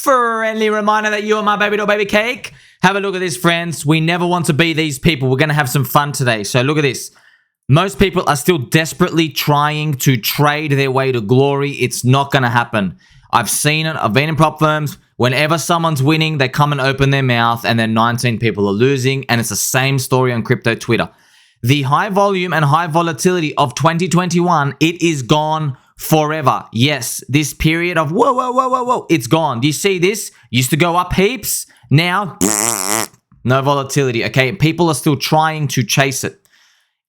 friendly reminder that you are my baby doll baby cake. Have a look at this, friends. We never want to be these people. We're going to have some fun today. So look at this. Most people are still desperately trying to trade their way to glory. It's not going to happen. I've seen it. I've been in prop firms. Whenever someone's winning, they come and open their mouth, and then 19 people are losing. And it's the same story on crypto Twitter. The high volume and high volatility of 2021, it is gone forever. Yes, this period of whoa, it's gone. Do you see this? Used to go up heaps. Now, no volatility. Okay, people are still trying to chase it.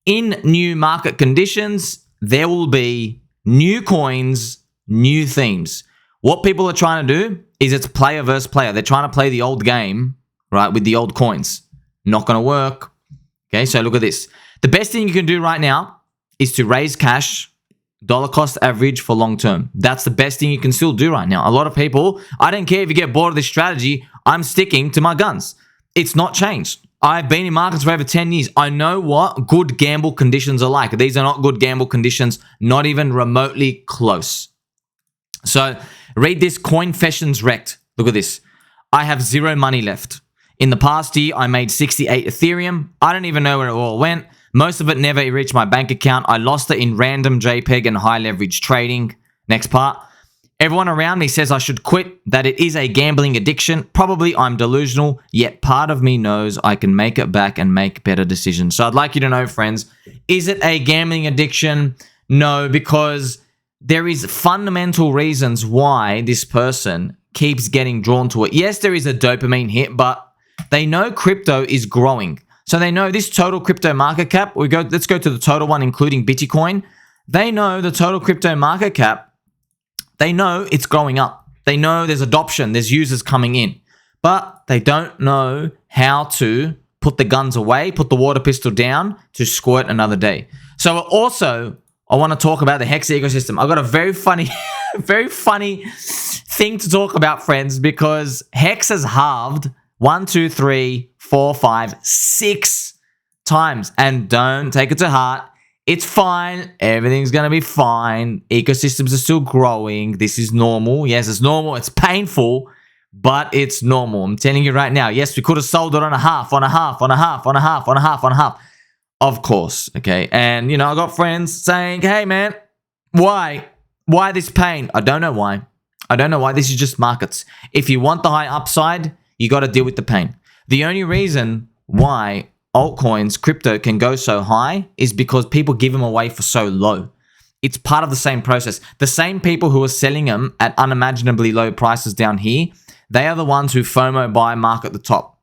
In new market conditions, there will be new coins, new themes. What people are trying to do is it's player versus player. They're trying to play the old game, right, with the old coins. Not going to work. Okay, so look at this. The best thing you can do right now is to raise cash, dollar cost average for long term. That's the best thing you can still do right now. A lot of people, I don't care if you get bored of this strategy, I'm sticking to my guns. It's not changed. I've been in markets for over 10 years. I know what good gamble conditions are like. These are not good gamble conditions, not even remotely close. So read this Coinfessions Wrecked. Look at this. I have zero money left. In the past year, I made 68 Ethereum. I don't even know where it all went. Most of it never reached my bank account. I lost it in random JPEG and high leverage trading. Next part. Everyone around me says I should quit, that it is a gambling addiction. Probably I'm delusional, yet part of me knows I can make it back and make better decisions. So I'd like you to know, friends, is it a gambling addiction? No, because there is fundamental reasons why this person keeps getting drawn to it. Yes, there is a dopamine hit, but they know crypto is growing. So they know this total crypto market cap. Let's go to the total one, including Bitcoin. They know the total crypto market cap. They know it's growing up. They know there's adoption, there's users coming in, but they don't know how to put the guns away, put the water pistol down to squirt another day. So also, I want to talk about the Hex ecosystem. I've got a very funny, very funny thing to talk about, friends, because Hex has halved 1, 2, 3, 4, 5, 6 times. And don't take it to heart. It's fine. Everything's going to be fine. Ecosystems are still growing. This is normal. Yes, it's normal. It's painful, but it's normal. I'm telling you right now. Yes, we could have sold it on a half, on a half, on a half, on a half, on a half, on a half. Of course, okay? And, I got friends saying, hey, man, why? Why this pain? I don't know why. I don't know why. This is just markets. If you want the high upside, you got to deal with the pain. The only reason why altcoins, crypto can go so high is because people give them away for so low. It's part of the same process. The same people who are selling them at unimaginably low prices down here, they are the ones who FOMO buy mark at the top.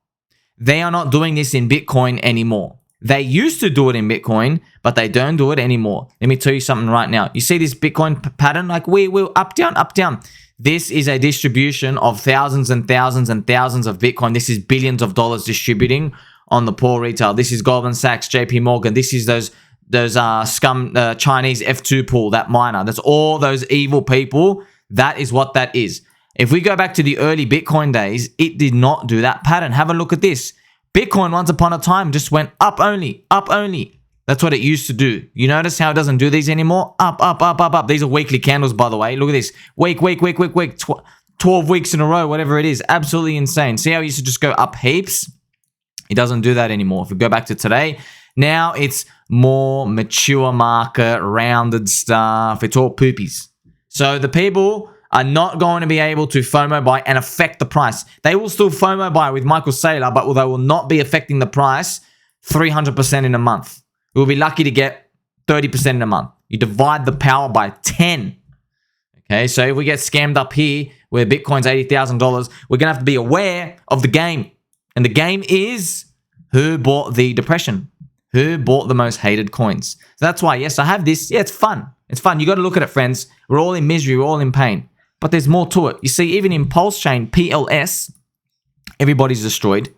They are not doing this in Bitcoin anymore. They used to do it in Bitcoin, but they don't do it anymore. Let me tell you something right now. You see this Bitcoin pattern? Like we will up, down, up, down. This is a distribution of thousands and thousands and thousands of Bitcoin. This is billions of dollars distributing on the poor retail. This is Goldman Sachs, JP Morgan. This is those scum Chinese F2 pool, that miner. That's all those evil people. That is what that is. If we go back to the early Bitcoin days, it did not do that pattern. Have a look at this. Bitcoin once upon a time just went up only, up only. That's what it used to do. You notice how it doesn't do these anymore? Up, up, up, up, up. These are weekly candles, by the way. Look at this. Week. 12 weeks in a row, whatever it is. Absolutely insane. See how it used to just go up heaps? It doesn't do that anymore. If we go back to today, now it's more mature market, rounded stuff. It's all poopies. So the people are not going to be able to FOMO buy and affect the price. They will still FOMO buy with Michael Saylor, but they will not be affecting the price 300% in a month. We'll be lucky to get 30% in a month. You divide the power by 10. Okay, so if we get scammed up here where Bitcoin's $80,000, we're going to have to be aware of the game. And the game is who bought the depression? Who bought the most hated coins? So that's why, yes, I have this. Yeah, it's fun. It's fun. You got to look at it, friends. We're all in misery. We're all in pain. But there's more to it. You see, even in PulseChain, PLS, everybody's destroyed.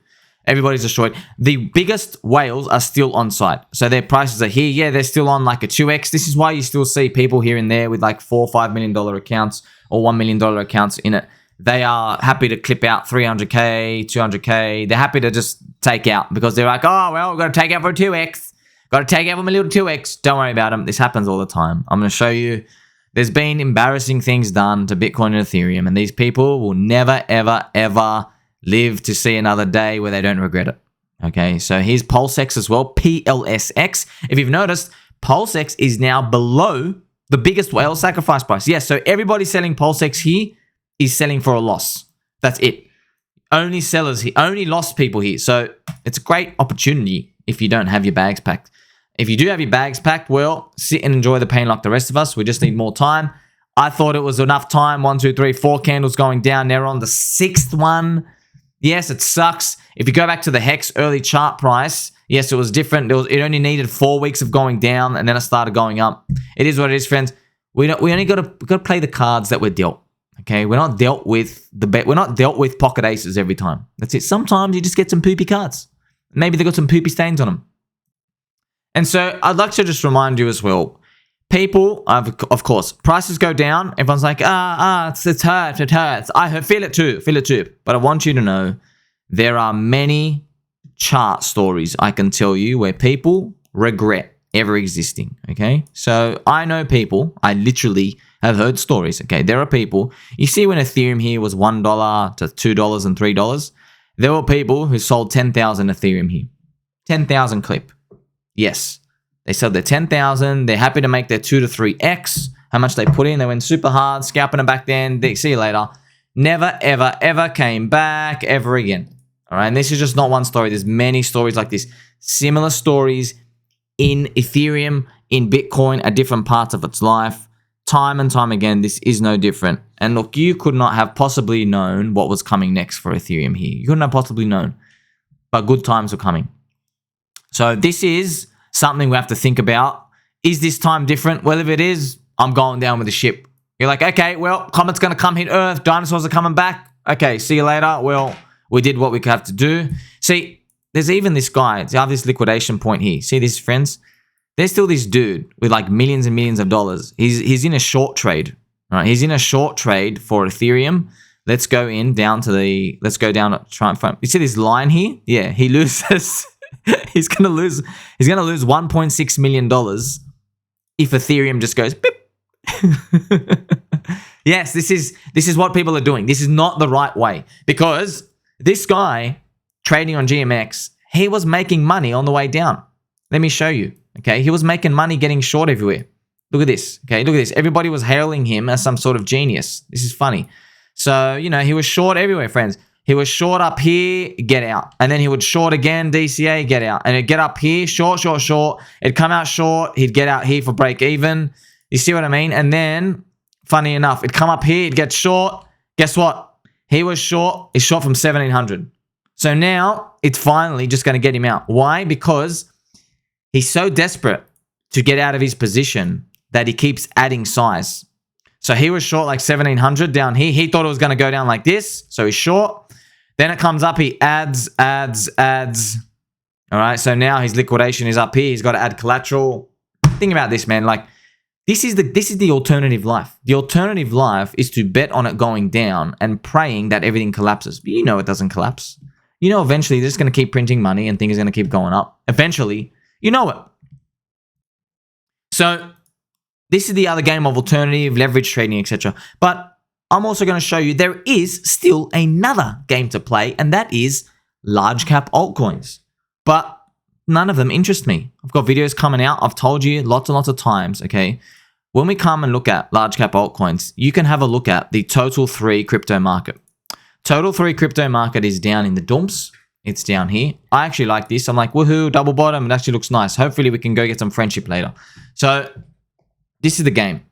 Everybody's destroyed. The biggest whales are still on site. So their prices are here. Yeah, they're still on like a 2x. This is why you still see people here and there with like $4 or $5 million accounts or $1 million accounts in it. They are happy to clip out 300K, 200K. They're happy to just take out because they're like, oh, well, we've got to take out for a 2x. Got to take out for a little 2x. Don't worry about them. This happens all the time. I'm going to show you there's been embarrassing things done to Bitcoin and Ethereum, and these people will never, ever, ever live to see another day where they don't regret it. Okay, so here's PulseX as well, PLSX. If you've noticed, PulseX is now below the biggest whale sacrifice price. Yes, so everybody selling PulseX here is selling for a loss. That's it. Only sellers here, only lost people here. So it's a great opportunity if you don't have your bags packed. If you do have your bags packed, well, sit and enjoy the pain like the rest of us. We just need more time. I thought it was enough time. 1, 2, 3, 4 candles going down. Now we're on the 6th one. Yes, it sucks. If you go back to the Hex early chart price, yes, it was different. It only needed 4 weeks of going down, and then it started going up. It is what it is, friends. We only got to play the cards that we're dealt. Okay, we're not dealt with we're not dealt with pocket aces every time. That's it. Sometimes you just get some poopy cards. Maybe they got some poopy stains on them. And so I'd like to just remind you as well. People, of course, prices go down. Everyone's like, it hurts, it hurts. I feel it too. But I want you to know there are many chart stories I can tell you where people regret ever existing, okay? So I know people, I literally have heard stories, okay? There are people, you see when Ethereum here was $1 to $2 and $3, there were people who sold 10,000 Ethereum here. 10,000 clip. Yes. They sold their 10,000. They're happy to make their 2 to 3x how much they put in. They went super hard, scalping them back then. See you later. Never, ever, ever came back ever again. All right. And this is just not one story. There's many stories like this. Similar stories in Ethereum, in Bitcoin at different parts of its life. Time and time again, this is no different. And look, you could not have possibly known what was coming next for Ethereum here. You couldn't have possibly known. But good times were coming. So this is something we have to think about. Is this time different? Well, if it is, I'm going down with the ship. You're like, okay, well, comet's going to come hit Earth. Dinosaurs are coming back. Okay, see you later. Well, we did what we have to do. See, there's even this guy. I have this liquidation point here. See this, friends? There's still this dude with like millions and millions of dollars. He's in a short trade. All right, he's in a short trade for Ethereum. Let's go down to try and find. You see this line here? Yeah, he loses. He's gonna lose $1.6 million if Ethereum just goes beep. Yes, this is what people are doing. This is not the right way, because this guy trading on GMX, he was making money on the way down. Let me show you. Okay, he was making money getting short everywhere. Look at this. Okay, look at this. Everybody was hailing him as some sort of genius. This is funny. So, you know, he was short everywhere, friends. He was short up here, get out. And then he would short again, DCA, get out. And he'd get up here, short. It'd come out short. He'd get out here for break even. You see what I mean? And then, funny enough, it'd come up here, he'd get short. Guess what? He was short. He's short from 1,700. So now, it's finally just going to get him out. Why? Because he's so desperate to get out of his position that he keeps adding size. So he was short like 1,700 down here. He thought it was going to go down like this. So he's short. Then it comes up, he adds. All right, so now his liquidation is up here. He's got to add collateral. Think about this, man. Like, this is the alternative life. The alternative life is to bet on it going down and praying that everything collapses. But you know it doesn't collapse. You know eventually they're just going to keep printing money and things are going to keep going up. Eventually, you know it. So this is the other game of alternative, leverage trading, etc. But I'm also going to show you there is still another game to play, and that is large cap altcoins. But none of them interest me. I've got videos coming out. I've told you lots and lots of times, okay? When we come and look at large cap altcoins, you can have a look at the total 3 crypto market. Total 3 crypto market is down in the dumps. It's down here. I actually like this. I'm like, woohoo, double bottom. It actually looks nice. Hopefully we can go get some friendship later. So this is the game.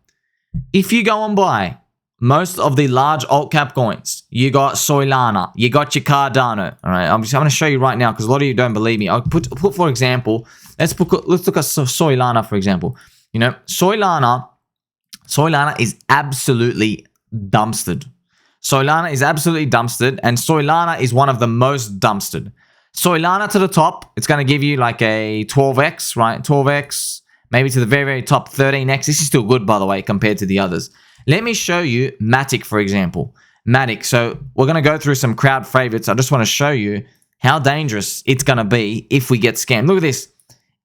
If you go and buy most of the large alt cap coins, you got Solana, you got your Cardano. All right, I'm going to show you right now because a lot of you don't believe me. I'll put for example, let's look at Solana for example. You know, Solana is absolutely dumpstered. Solana is absolutely dumpstered, and Solana is one of the most dumpstered. Solana to the top, it's going to give you like a 12x, right? 12x, maybe to the very, very top 13x. This is still good, by the way, compared to the others. Let me show you Matic, for example. Matic. So we're going to go through some crowd favorites. I just want to show you how dangerous it's going to be if we get scammed. Look at this.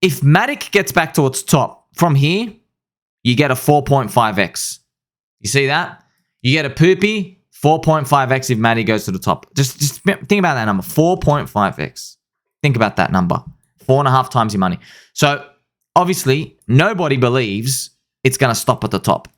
If Matic gets back to its top, from here, you get a 4.5x. You see that? You get a poopy 4.5x if Maddie goes to the top. Just think about that number, 4.5x. Think about that number, 4.5 times your money. So obviously, nobody believes it's going to stop at the top.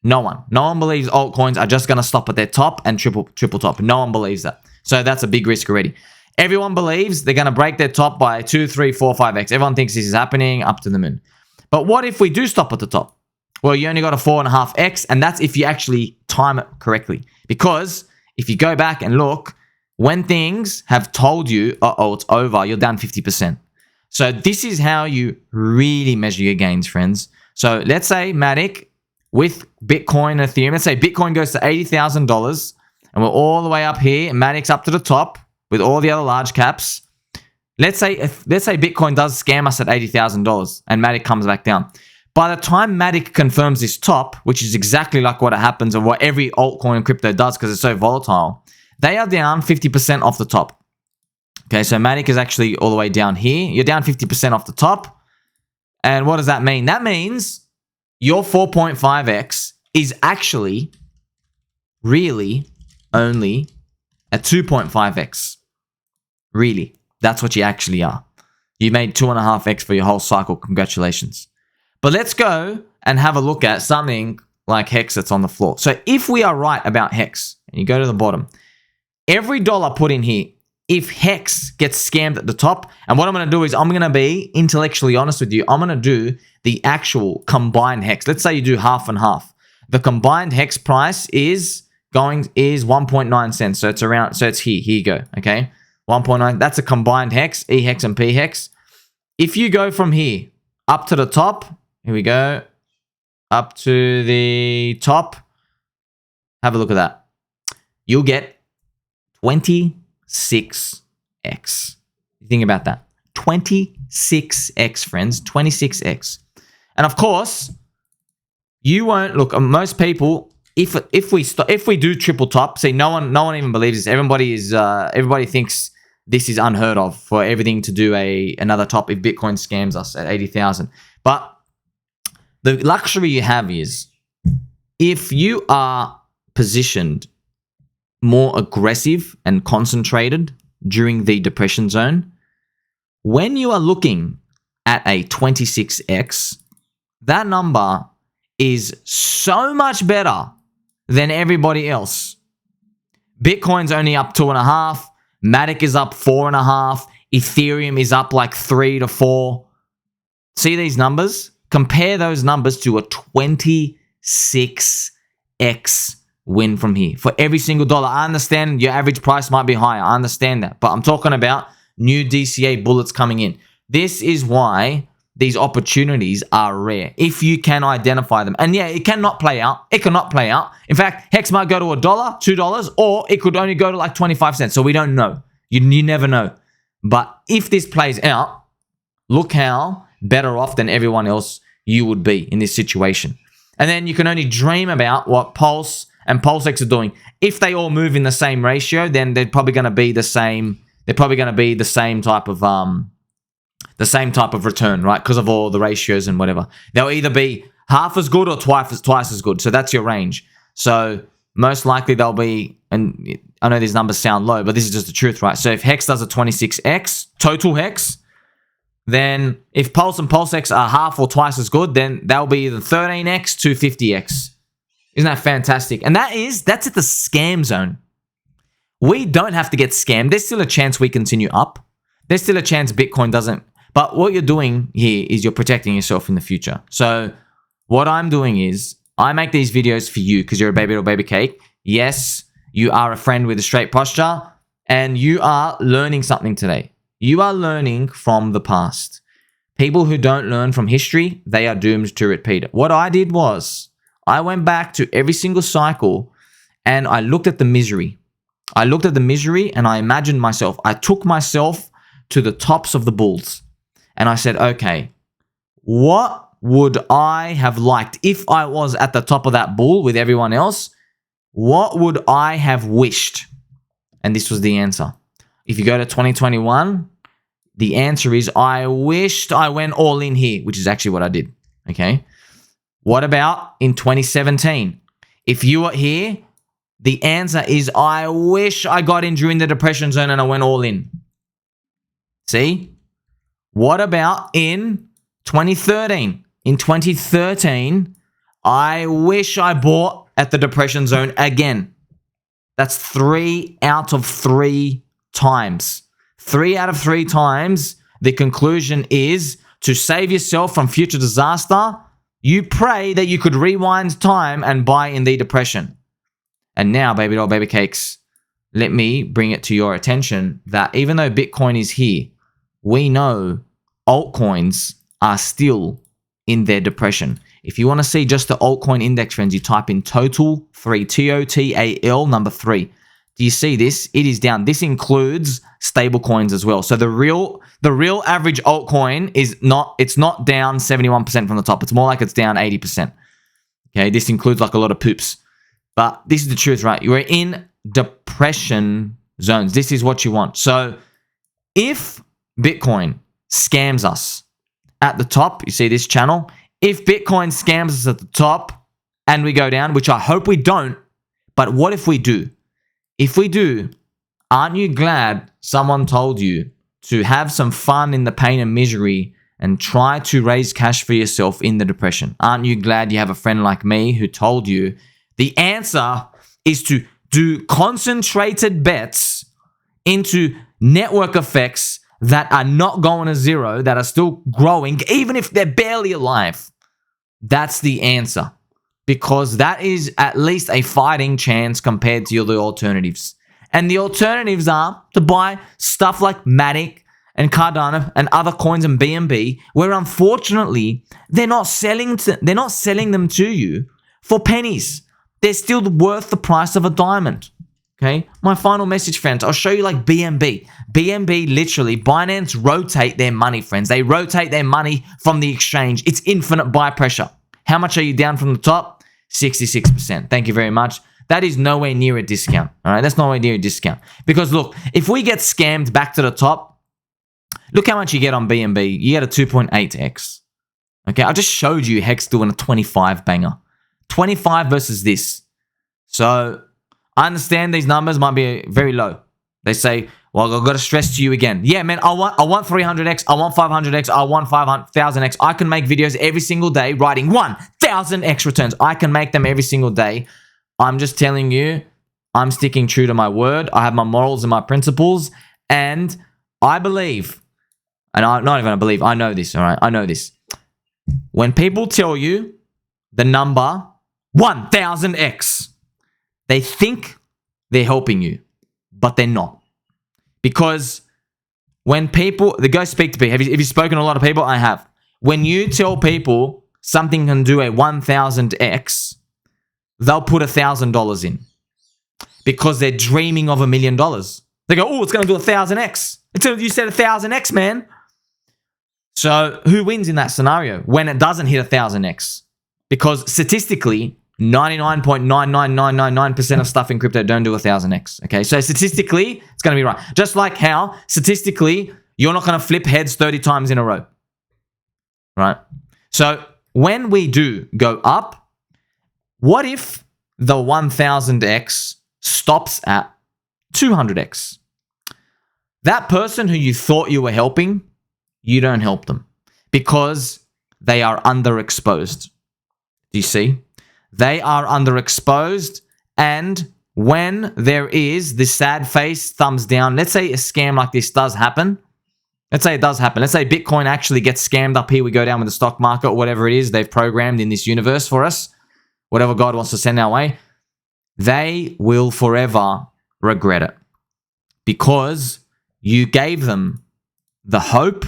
No one believes altcoins are just going to stop at their top and triple top. No one believes that. So that's a big risk already. Everyone believes they're going to break their top by 2, 3, 4, 5x. Everyone thinks this is happening up to the moon. But what if we do stop at the top? Well, you only got a 4.5x, and that's if you actually time it correctly. Because if you go back and look, when things have told you, it's over, you're down 50%. So this is how you really measure your gains, friends. So let's say Matic with Bitcoin and Ethereum, let's say Bitcoin goes to $80,000 and we're all the way up here and Matic's up to the top with all the other large caps. Let's say Bitcoin does scam us at $80,000 and Matic comes back down. By the time Matic confirms this top, which is exactly like what happens and what every altcoin and crypto does because it's so volatile, they are down 50% off the top. Okay, so Matic is actually all the way down here. You're down 50% off the top. And what does that mean? That means your 4.5x is actually really only a 2.5x. Really, that's what you actually are. You made 2.5x for your whole cycle. Congratulations. But let's go and have a look at something like Hex that's on the floor. So if we are right about Hex, and you go to the bottom, every dollar put in here, if Hex gets scammed at the top, and what I'm going to do is I'm going to be intellectually honest with you. I'm going to do the actual combined Hex. Let's say you do half and half. The combined Hex price is 1.9 cents. So it's around, so it's here. Here you go. Okay. 1.9. That's a combined Hex, E Hex and P Hex. If you go from here up to the top, here we go, up to the top, have a look at that. You'll get 26x. Think about that. 26x, friends. 26x. And of course, you won't look. Most people, if we do triple top, see, no one even believes this. Everybody thinks this is unheard of for everything to do another top if Bitcoin scams us at 80,000. But the luxury you have is if you are positioned more aggressive and concentrated during the depression zone, when you are looking at a 26x, that number is so much better than everybody else. Bitcoin's only up 2.5, Matic is up 4.5, Ethereum is up like 3 to 4. See these numbers? Compare those numbers to a 26x win from here. For every single dollar, I understand your average price might be higher. I understand that. But I'm talking about new DCA bullets coming in. This is why these opportunities are rare. If you can identify them. And yeah, it cannot play out. It cannot play out. In fact, Hex might go to $1, $2, or it could only go to like 25 cents. So we don't know. You never know. But if this plays out, look how better off than everyone else you would be in this situation. And then you can only dream about what Pulse and PulseX are doing. If they all move in the same ratio, then they're probably going to be the same. They're probably going to be the same type of return, right? Because of all the ratios and whatever. They'll either be half as good or twice as good. So that's your range. So most likely they'll be, and I know these numbers sound low, but this is just the truth, right? So if Hex does a 26x, total Hex, then if Pulse and PulseX are half or twice as good, then they'll be the 13x to 50x. Isn't that fantastic? And that's at the scam zone. We don't have to get scammed. There's still a chance we continue up. There's still a chance Bitcoin doesn't. But what you're doing here is you're protecting yourself in the future. So what I'm doing is I make these videos for you because you're a baby or baby cake. Yes, you are a friend with a straight posture and you are learning something today. You are learning from the past. People who don't learn from history, they are doomed to repeat it. What I did was I went back to every single cycle and I looked at the misery. I looked at the misery and I imagined myself. I took myself to the tops of the bulls and I said, okay, what would I have liked if I was at the top of that bull with everyone else? What would I have wished? And this was the answer. If you go to 2021, the answer is I wished I went all in here, which is actually what I did. Okay. What about in 2017? If you are here, the answer is I wish I got in during the depression zone and I went all in. See? What about in 2013? In 2013, I wish I bought at the depression zone again. That's 3 out of 3 times. 3 out of 3 times, the conclusion is to save yourself from future disaster, you pray that you could rewind time and buy in the depression. And now, baby doll, baby cakes, let me bring it to your attention that even though Bitcoin is here, we know altcoins are still in their depression. If you want to see just the altcoin index, friends, you type in total 3, TOTAL number 3. Do you see this? It is down. This includes stable coins as well. So the real average altcoin is not down 71% from the top. It's more like it's down 80%. Okay, this includes like a lot of poops. But this is the truth, right? You're in depression zones. This is what you want. So if Bitcoin scams us at the top, you see this channel, if Bitcoin scams us at the top and we go down, which I hope we don't, but what if we do? If we do, aren't you glad someone told you to have some fun in the pain and misery and try to raise cash for yourself in the depression? Aren't you glad you have a friend like me who told you the answer is to do concentrated bets into network effects that are not going to zero, that are still growing, even if they're barely alive? That's the answer. Because that is at least a fighting chance compared to the alternatives. And the alternatives are to buy stuff like Matic and Cardano and other coins and BNB, where unfortunately they're not selling them to you for pennies. They're still worth the price of a diamond. Okay, my final message, friends, I'll show you like BNB. BNB, literally, Binance rotate their money, friends. They rotate their money from the exchange. It's infinite buy pressure. How much are you down from the top? 66%. Thank you very much. That is nowhere near a discount. All right, that's nowhere near a discount. Because look, if we get scammed back to the top, look how much you get on BNB. You get a 2.8x. Okay, I just showed you Hex doing a 25 banger. 25 versus this. So I understand these numbers might be very low. They say, well, I've got to stress to you again. Yeah, man, I want 300x. I want 500x. I want 5,000x. I can make videos every single day writing 1,000x returns. I can make them every single day. I'm just telling you, I'm sticking true to my word. I have my morals and my principles. And I believe, and I not even I believe, I know this, all right? I know this. When people tell you the number 1,000x, they think they're helping you, but they're not. Because when people, they go speak to people, have you spoken to a lot of people? I have. When you tell people something can do a 1,000x, they'll put $1,000 in because they're dreaming of $1 million. They go, oh, it's going to do 1,000x. Until you said 1,000x, man. So who wins in that scenario when it doesn't hit 1,000x? Because statistically, 99.99999% of stuff in crypto don't do 1,000x. Okay, so statistically, it's going to be right. Just like how statistically, you're not going to flip heads 30 times in a row. Right? So when we do go up, what if the 1,000x stops at 200x? That person who you thought you were helping, you don't help them because they are underexposed. Do you see? They are underexposed, and when there is this sad face, thumbs down, let's say a scam like this does happen. Let's say it does happen. Let's say Bitcoin actually gets scammed up here. We go down with the stock market or whatever it is they've programmed in this universe for us, whatever God wants to send our way. They will forever regret it because you gave them the hope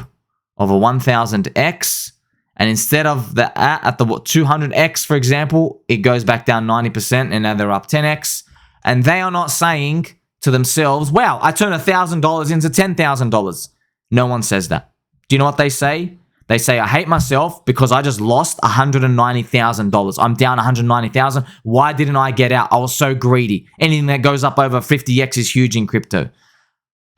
of a 1,000x. And instead of at the 200x, for example, it goes back down 90% and now they're up 10x. And they are not saying to themselves, wow, I turned $1,000 into $10,000. No one says that. Do you know what they say? They say, I hate myself because I just lost $190,000. I'm down $190,000. Why didn't I get out? I was so greedy. Anything that goes up over 50x is huge in crypto.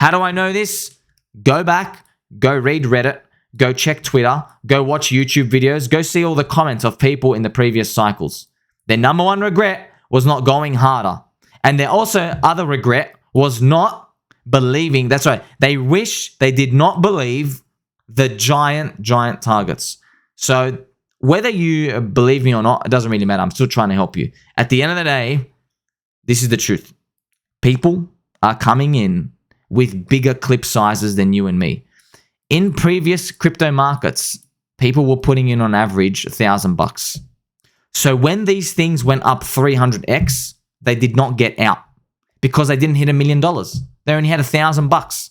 How do I know this? Go back, go read Reddit. Go check Twitter, go watch YouTube videos, go see all the comments of people in the previous cycles. Their number one regret was not going harder. And their also other regret was not believing. That's right. They wish they did not believe the giant targets. So whether you believe me or not, it doesn't really matter. I'm still trying to help you. At the end of the day, this is the truth. People are coming in with bigger clip sizes than you and me. In previous crypto markets, people were putting in on average $1,000. So when these things went up 300x, they did not get out because they didn't hit $1 million. They only had $1,000, $2,000,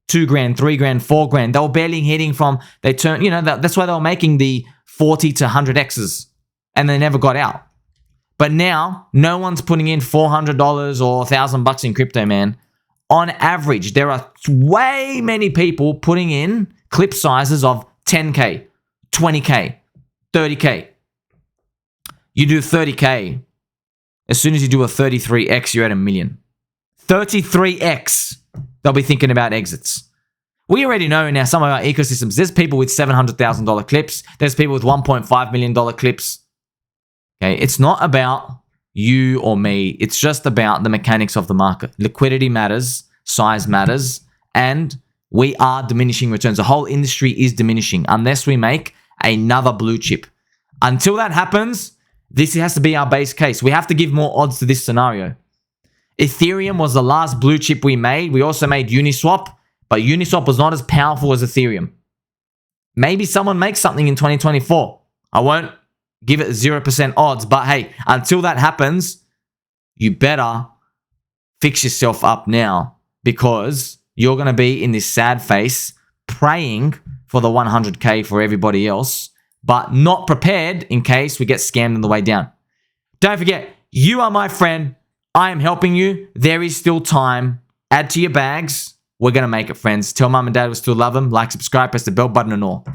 $3,000, $4,000. They were barely hitting from, they turned, that's why they were making the 40 to 100x's and they never got out. But now no one's putting in $400 or $1,000 in crypto, man. On average, there are way many people putting in clip sizes of 10K, 20K, 30K. You do 30K. As soon as you do a 33x, you're at $1 million. 33x, they'll be thinking about exits. We already know now some of our ecosystems, there's people with $700,000 clips. There's people with $1.5 million clips. Okay, it's not about you or me. It's just about the mechanics of the market. Liquidity matters, size matters, and we are diminishing returns. The whole industry is diminishing unless we make another blue chip. Until that happens, this has to be our base case. We have to give more odds to this scenario. Ethereum was the last blue chip we made. We also made Uniswap, but Uniswap was not as powerful as Ethereum. Maybe someone makes something in 2024. I won't give it 0% odds, but hey, until that happens, you better fix yourself up now because you're going to be in this sad face praying for the 100K for everybody else, but not prepared in case we get scammed on the way down. Don't forget, you are my friend. I am helping you. There is still time. Add to your bags. We're going to make it, friends. Tell mom and dad we still love them. Like, subscribe, press the bell button and all.